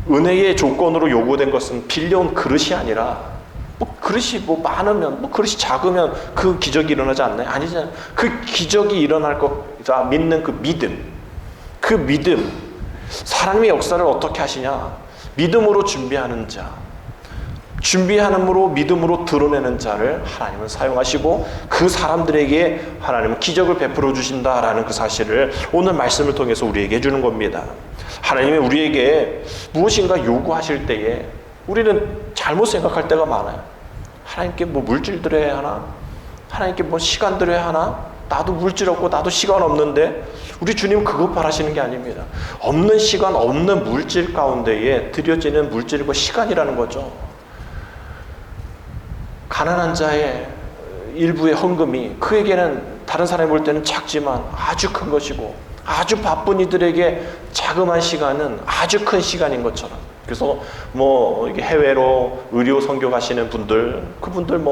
은혜의 조건으로 요구된 것은 빌려온 그릇이 아니라 그릇이 많으면 그릇이 작으면 그 기적이 일어나지 않나요? 아니잖아요. 그 기적이 일어날 것 믿는 그 믿음, 하나님의 역사를 어떻게 하시냐? 믿음으로 준비하는 자, 준비하는으로 믿음으로 드러내는 자를 하나님은 사용하시고 그 사람들에게 하나님은 기적을 베풀어 주신다라는 그 사실을 오늘 말씀을 통해서 우리에게 해주는 겁니다. 하나님이 우리에게 무엇인가 요구하실 때에 우리는 잘못 생각할 때가 많아요. 하나님께 물질 드려야 하나? 하나님께 시간 드려야 하나? 나도 물질 없고 나도 시간 없는데. 우리 주님은 그것 바라시는 게 아닙니다. 없는 시간, 없는 물질 가운데에 드려지는 물질과 시간이라는 거죠. 가난한 자의 일부의 헌금이 그에게는 다른 사람이 볼 때는 작지만 아주 큰 것이고, 아주 바쁜 이들에게 자그마한 시간은 아주 큰 시간인 것처럼. 그래서 이게 해외로 의료 선교 가시는 분들, 그분들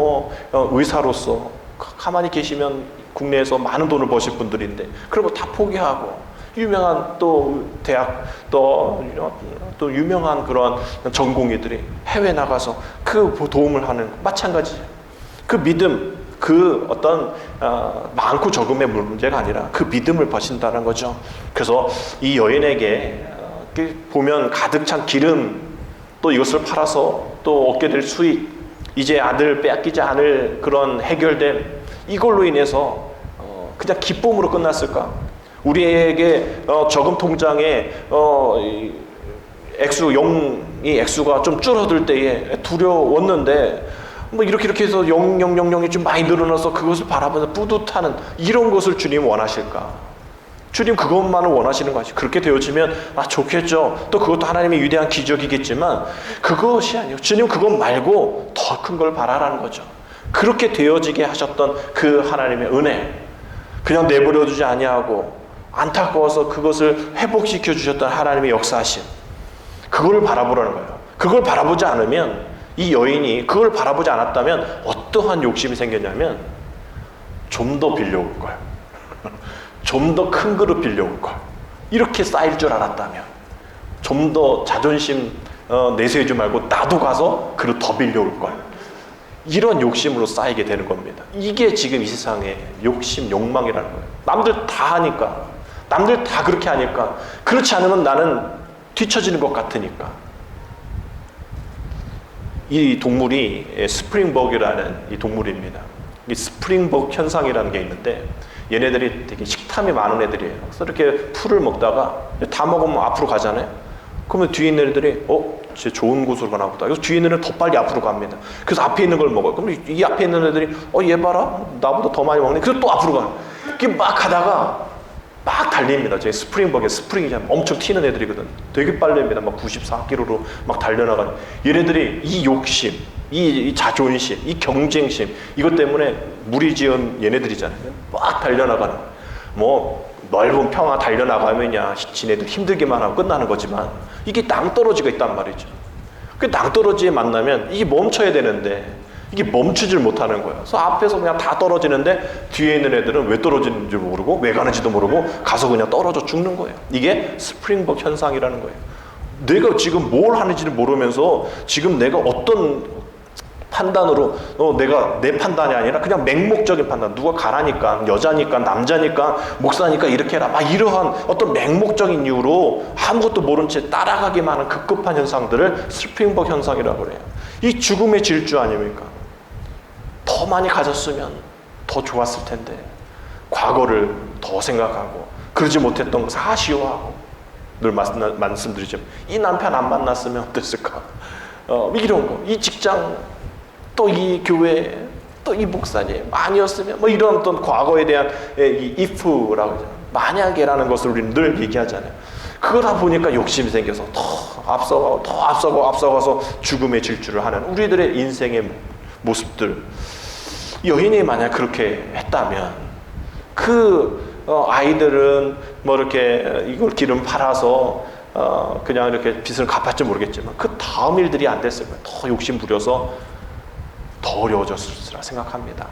의사로서 가만히 계시면 국내에서 많은 돈을 버실 분들인데, 그리고 다 포기하고 유명한 또 대학 또 유명한 그런 전공의들이 해외 나가서 그 도움을 하는, 마찬가지죠. 그 믿음, 그 어떤 많고 적음의 문제가 아니라 그 믿음을 버신다는 거죠. 그래서 이 여인에게 보면 가득 찬 기름, 또 이것을 팔아서 또 얻게 될 수익, 이제 아들 빼앗기지 않을 그런 해결됨, 이걸로 인해서 그냥 기쁨으로 끝났을까? 우리에게 저금 통장에 액수가 좀 줄어들 때에 두려웠는데 이렇게 해서 0,000이 좀 많이 늘어나서 그것을 바라보면서 뿌듯하는 이런 것을 주님 원하실까? 주님 그것만을 원하시는 것이, 그렇게 되어지면 좋겠죠. 또 그것도 하나님의 위대한 기적이겠지만 그것이 아니에요. 주님 그것 말고 더 큰 걸 바라라는 거죠. 그렇게 되어지게 하셨던 그 하나님의 은혜, 그냥 내버려 두지 아니하고 안타까워서 그것을 회복시켜 주셨던 하나님의 역사하심, 그걸 바라보라는 거예요. 그걸 바라보지 않으면, 이 여인이 그걸 바라보지 않았다면 어떠한 욕심이 생겼냐면 좀 더 빌려올 걸, 좀 더 큰 그릇 빌려올 걸, 이렇게 쌓일 줄 알았다면, 좀 더 자존심 내세우지 말고 나도 가서 그릇 더 빌려올 걸. 이런 욕심으로 쌓이게 되는 겁니다. 이게 지금 이 세상의 욕심, 욕망이라는 거예요. 남들 다 하니까, 남들 다 그렇게 하니까, 그렇지 않으면 나는 뒤처지는 것 같으니까. 이 동물이 스프링버그라는 이 동물입니다. 이 스프링버그 현상이라는 게 있는데, 얘네들이 되게 식탐이 많은 애들이에요. 그래서 이렇게 풀을 먹다가 다 먹으면 앞으로 가잖아요. 그러면 뒤에 있는 애들이 쟤 좋은 곳으로 가나 보다. 그래서 뒤에 있는 애는 더 빨리 앞으로 갑니다. 그래서 앞에 있는 걸 먹어요. 그럼 이 앞에 있는 애들이 얘 봐라, 나보다 더 많이 먹네. 그래서 또 앞으로 가요. 이렇게 막 가다가 막 달립니다. 저희 스프링버그에 스프링이 엄청 튀는 애들이거든. 되게 빨리 합니다. 막 94km로 막 달려나가는. 얘네들이 이 욕심, 이 자존심, 이 경쟁심, 이것 때문에 무리지은 얘네들이잖아요. 막 달려나가는. 뭐 넓은 평화 달려나가면야 지네들 힘들기만 하고 끝나는 거지만, 이게 낭떠러지가 있단 말이죠. 그 낭떠러지에 만나면 이게 멈춰야 되는데 이게 멈추질 못하는 거예요. 그래서 앞에서 그냥 다 떨어지는데 뒤에 있는 애들은 왜 떨어지는지 모르고 왜 가는지도 모르고 가서 그냥 떨어져 죽는 거예요. 이게 스프링버그 현상이라는 거예요. 내가 지금 뭘 하는지를 모르면서 지금 내가 어떤 판단으로 내가 내 판단이 아니라 그냥 맹목적인 판단, 누가 가라니까, 여자니까, 남자니까, 목사니까 이렇게 해라, 막 이러한 어떤 맹목적인 이유로 아무것도 모른 채 따라가기만 하는 급급한 현상들을 스프링버그 현상이라고 그래요. 이 죽음의 질주 아닙니까? 더 많이 가졌으면 더 좋았을 텐데 과거를 더 생각하고 그러지 못했던 것을 아쉬워하고, 늘 말씀드리지만 이 남편 안 만났으면 어땠을까, 이런 거, 이 직장, 또 이 교회, 또 이 목사님 아니었으면, 뭐 이런 어떤 과거에 대한 이 if라고 하죠. 만약에라는 것을 우리는 늘 얘기하잖아요. 그러다 보니까 욕심이 생겨서 더 앞서가서 죽음의 질주를 하는 우리들의 인생의 모습들. 여인이 만약 그렇게 했다면 아이들은 뭐 이렇게 이걸 기름 팔아서 그냥 이렇게 빚을 갚았지 모르겠지만 그 다음 일들이 안 됐을 거예요. 더 욕심 부려서 더 어려워졌으리라 생각합니다.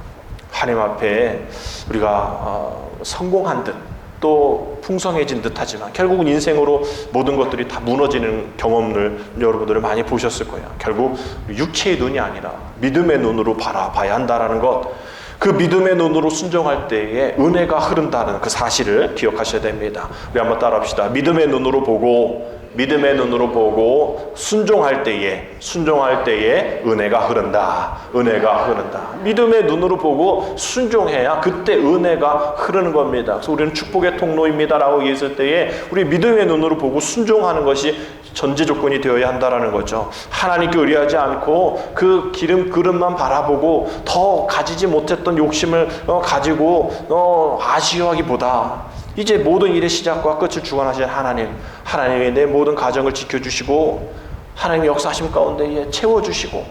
하나님 앞에 우리가 성공한 듯 또 풍성해진 듯 하지만 결국은 인생으로 모든 것들이 다 무너지는 경험을 여러분들은 많이 보셨을 거예요. 결국 육체의 눈이 아니라 믿음의 눈으로 바라봐야 한다는 것, 그 믿음의 눈으로 순종할 때에 은혜가 흐른다는 그 사실을 기억하셔야 됩니다. 우리 한번 따라합시다. 믿음의 눈으로 보고 순종할 때에 은혜가 흐른다. 은혜가 흐른다. 믿음의 눈으로 보고 순종해야 그때 은혜가 흐르는 겁니다. 그래서 우리는 축복의 통로입니다라고 얘기했을 때에 우리 믿음의 눈으로 보고 순종하는 것이 전제 조건이 되어야 한다는 거죠. 하나님께 의뢰하지 않고 그 기름 그릇만 바라보고 더 가지지 못했던 욕심을 가지고 아쉬워하기보다 이제 모든 일의 시작과 끝을 주관하신 하나님이 내 모든 가정을 지켜주시고 하나님의 역사하심 가운데 채워주시고,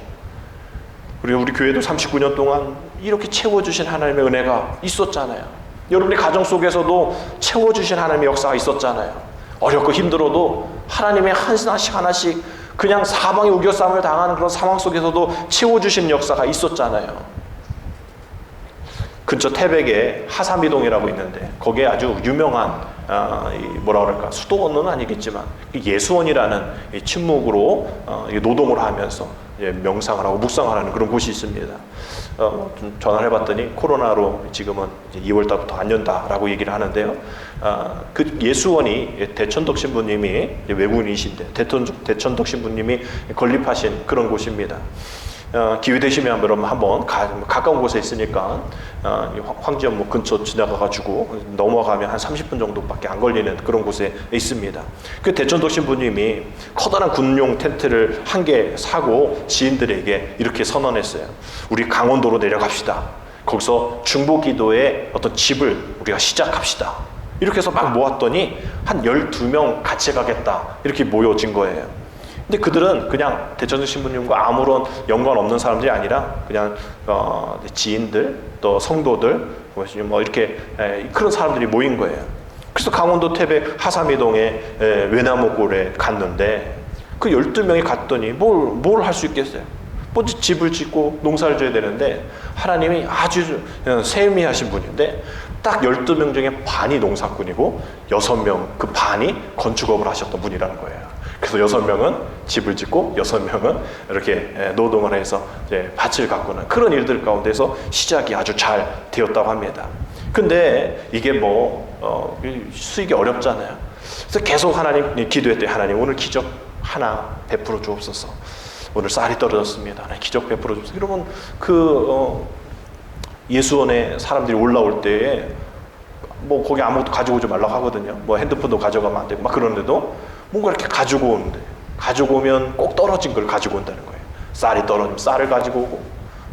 그리고 우리 교회도 39년 동안 이렇게 채워주신 하나님의 은혜가 있었잖아요. 여러분의 가정 속에서도 채워주신 하나님의 역사가 있었잖아요. 어렵고 힘들어도 하나님의 하나씩 그냥 사방에 우겨싸움을 당하는 그런 상황 속에서도 채워주신 역사가 있었잖아요. 근처 태백에 하삼이동이라고 있는데 거기에 아주 유명한 수도원은 아니겠지만 예수원이라는 침묵으로 노동을 하면서 명상을 하고 묵상을 하는 그런 곳이 있습니다. 좀 전화를 해봤더니 코로나로 지금은 이제 2월달부터 안 연다라고 얘기를 하는데요. 그 예수원이 대천덕 신부님이 외국인이신데 대천덕 신부님이 건립하신 그런 곳입니다. 기회 되시면 여러분 한번 가까운 곳에 있으니까 황지연 근처 지나가가지고 넘어가면 한 30분 정도밖에 안 걸리는 그런 곳에 있습니다. 그 대천덕 신부님이 커다란 군용 텐트를 한 개 사고 지인들에게 이렇게 선언했어요. 우리 강원도로 내려갑시다. 거기서 중보기도의 어떤 집을 우리가 시작합시다. 이렇게 해서 막 모았더니 한 12명 같이 가겠다 이렇게 모여진 거예요. 근데 그들은 그냥 대천덕 신부님과 아무런 연관 없는 사람들이 아니라 그냥 지인들 또 성도들 뭐 이렇게 그런 사람들이 모인 거예요. 그래서 강원도 태백 하삼이동에 외나무골에 갔는데 그 12명이 갔더니 뭘 할 수 있겠어요? 먼저 집을 짓고 농사를 져야 되는데 하나님이 아주 세미하신 분인데 딱 12명 중에 반이 농사꾼이고 6명 그 반이 건축업을 하셨던 분이라는 거예요. 그래서 6명은 집을 짓고 6명은 이렇게 노동을 해서 이제 밭을 가꾸는 그런 일들 가운데서 시작이 아주 잘 되었다고 합니다. 근데 이게 수익이 어렵잖아요. 그래서 계속 하나님 기도했더니 하나님 오늘 기적 하나 베풀어 주옵소서. 오늘 쌀이 떨어졌습니다. 하나님 기적 베풀어 주옵소서. 이러면 예수원에 사람들이 올라올 때에 거기 아무것도 가지고 오지 말라고 하거든요. 핸드폰도 가져가면 안 되고 막 그러는데도 뭔가 이렇게 가지고 오는데, 가지고 오면 꼭 떨어진 걸 가지고 온다는 거예요. 쌀이 떨어지면 쌀을 가지고 오고,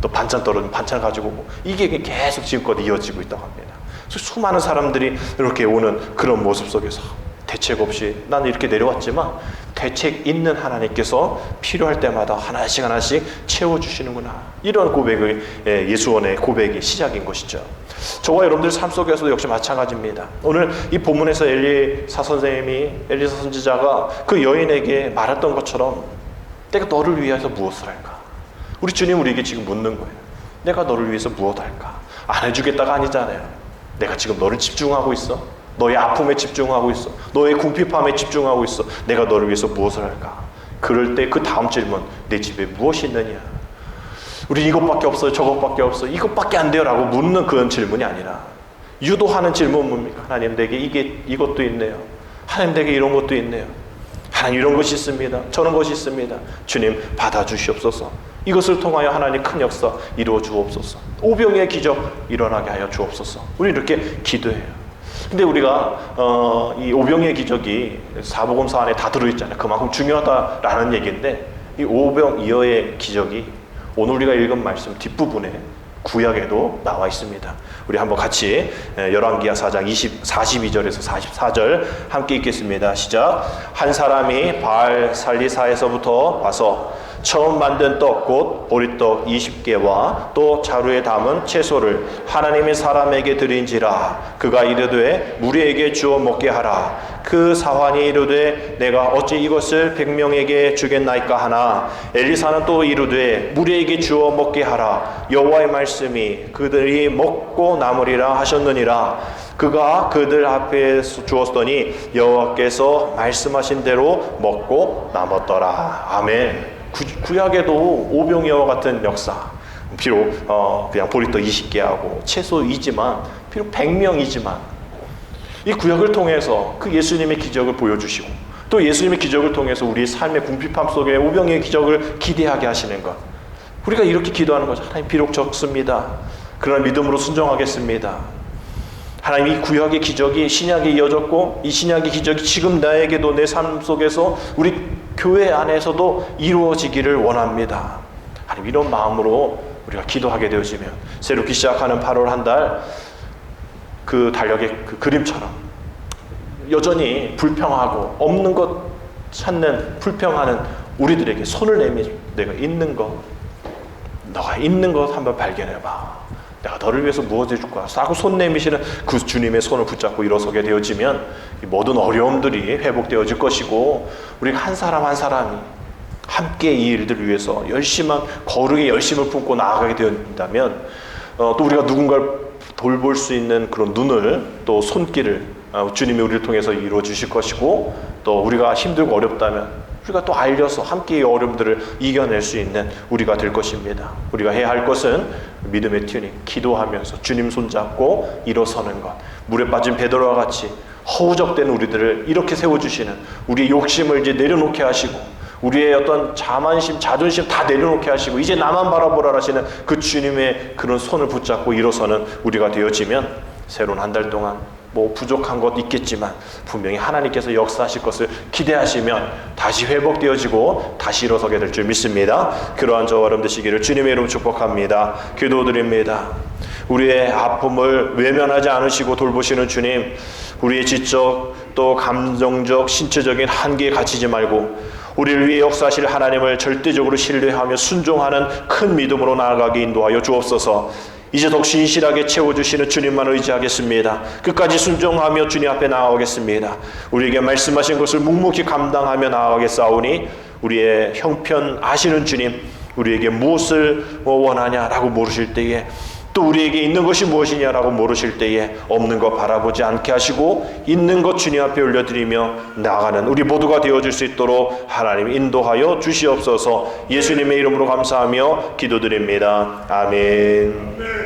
또 반찬 떨어지면 반찬을 가지고 오고, 이게 계속 지금껏 이어지고 있다고 합니다. 그래서 수많은 사람들이 이렇게 오는 그런 모습 속에서 대책 없이 나는 이렇게 내려왔지만 대책 있는 하나님께서 필요할 때마다 하나씩 하나씩 채워주시는구나. 이런 고백의 예수원의 고백이 시작인 것이죠. 저와 여러분들 삶 속에서도 역시 마찬가지입니다. 오늘 이 본문에서 엘리사 선지자가 그 여인에게 말했던 것처럼 내가 너를 위해서 무엇을 할까? 우리 주님 우리에게 지금 묻는 거예요. 내가 너를 위해서 무엇 할까? 안 해주겠다가 아니잖아요. 내가 지금 너를 집중하고 있어. 너의 아픔에 집중하고 있어. 너의 궁핍함에 집중하고 있어. 내가 너를 위해서 무엇을 할까? 그럴 때 그 다음 질문, 내 집에 무엇이 있느냐? 우리 이것밖에 없어요, 저것밖에 없어요, 이것밖에 안 돼요 라고 묻는 그런 질문이 아니라 유도하는 질문은 뭡니까? 하나님 내게 이것도 있네요. 하나님 내게 이런 것도 있네요. 하나님 이런 것이 있습니다. 저런 것이 있습니다. 주님 받아주시옵소서. 이것을 통하여 하나님 큰 역사 이루어 주옵소서. 오병이의 기적 일어나게 하여 주옵소서. 우리 이렇게 기도해요. 근데 우리가 이 오병이의 기적이 사복음서 안에 다 들어있잖아요. 그만큼 중요하다라는 얘기인데 이 오병이어의 기적이 오늘 우리가 읽은 말씀 뒷부분에 구약에도 나와 있습니다. 우리 한번 같이 열왕기하 4장 42절에서 44절 함께 읽겠습니다. 시작. 한 사람이 바알 살리사에서부터 와서 처음 만든 떡 곧 보리떡 20개와 또 자루에 담은 채소를 하나님의 사람에게 드린지라. 그가 이르되 무리에게 주어 먹게 하라. 그 사환이 이르되 내가 어찌 이것을 100명에게 주겠나이까 하나 엘리사는 또 이르되 무리에게 주어 먹게 하라. 여호와의 말씀이 그들이 먹고 남으리라 하셨느니라. 그가 그들 앞에 주었더니 여호와께서 말씀하신 대로 먹고 남았더라. 아멘. 구약에도 오병이어와 같은 역사, 비록 그냥 보리떡 20개하고 채소이지만 비록 100명이지만 이 구약을 통해서 그 예수님의 기적을 보여주시고 또 예수님의 기적을 통해서 우리 삶의 궁핍함 속에 오병이의 기적을 기대하게 하시는 것, 우리가 이렇게 기도하는 거죠. 하나님 비록 적습니다. 그러나 믿음으로 순종하겠습니다. 하나님 이 구약의 기적이 신약에 이어졌고 이 신약의 기적이 지금 나에게도 내 삶 속에서 우리 교회 안에서도 이루어지기를 원합니다. 하나님 이런 마음으로 우리가 기도하게 되어지면 새롭게 시작하는 8월 한 달 그 달력의 그 그림처럼 여전히 불평하고 없는 것 찾는 불평하는 우리들에게 손을 내밀 내가 있는 것, 너가 있는 것 한번 발견해봐. 내가 너를 위해서 무엇을 해줄 거야? 하고 손 내미시는 그 주님의 손을 붙잡고 일어서게 되어지면 모든 어려움들이 회복되어질 것이고 우리가 한 사람 한 사람이 함께 이 일들을 위해서 거룩의 열심을 품고 나아가게 된다면 또 우리가 누군가를 돌볼 수 있는 그런 눈을 또 손길을 주님이 우리를 통해서 이루어 주실 것이고 또 우리가 힘들고 어렵다면 우리가 또 알려서 함께 이 어려움들을 이겨낼 수 있는 우리가 될 것입니다. 우리가 해야 할 것은 믿음의 튜닝, 기도하면서 주님 손잡고 일어서는 것, 물에 빠진 베드로와 같이 허우적된 우리들을 이렇게 세워주시는 우리의 욕심을 이제 내려놓게 하시고 우리의 어떤 자만심, 자존심 다 내려놓게 하시고 이제 나만 바라보라 하시는 그 주님의 그런 손을 붙잡고 일어서는 우리가 되어지면 새로운 한 달 동안 부족한 것 있겠지만 분명히 하나님께서 역사하실 것을 기대하시면 다시 회복되어지고 다시 일어서게 될 줄 믿습니다. 그러한 저와 여러분 되시기를 주님의 이름으로 축복합니다. 기도드립니다. 우리의 아픔을 외면하지 않으시고 돌보시는 주님, 우리의 지적 또 감정적 신체적인 한계에 갇히지 말고 우리를 위해 역사하실 하나님을 절대적으로 신뢰하며 순종하는 큰 믿음으로 나아가게 인도하여 주옵소서. 이제 더욱 신실하게 채워주시는 주님만 의지하겠습니다. 끝까지 순종하며 주님 앞에 나아가겠습니다. 우리에게 말씀하신 것을 묵묵히 감당하며 나아가겠사오니 우리의 형편 아시는 주님, 우리에게 무엇을 원하냐라고 물으실 때에 또 우리에게 있는 것이 무엇이냐라고 물으실 때에 없는 것 바라보지 않게 하시고 있는 것 주님 앞에 올려드리며 나아가는 우리 모두가 되어줄 수 있도록 하나님 인도하여 주시옵소서. 예수님의 이름으로 감사하며 기도드립니다. 아멘.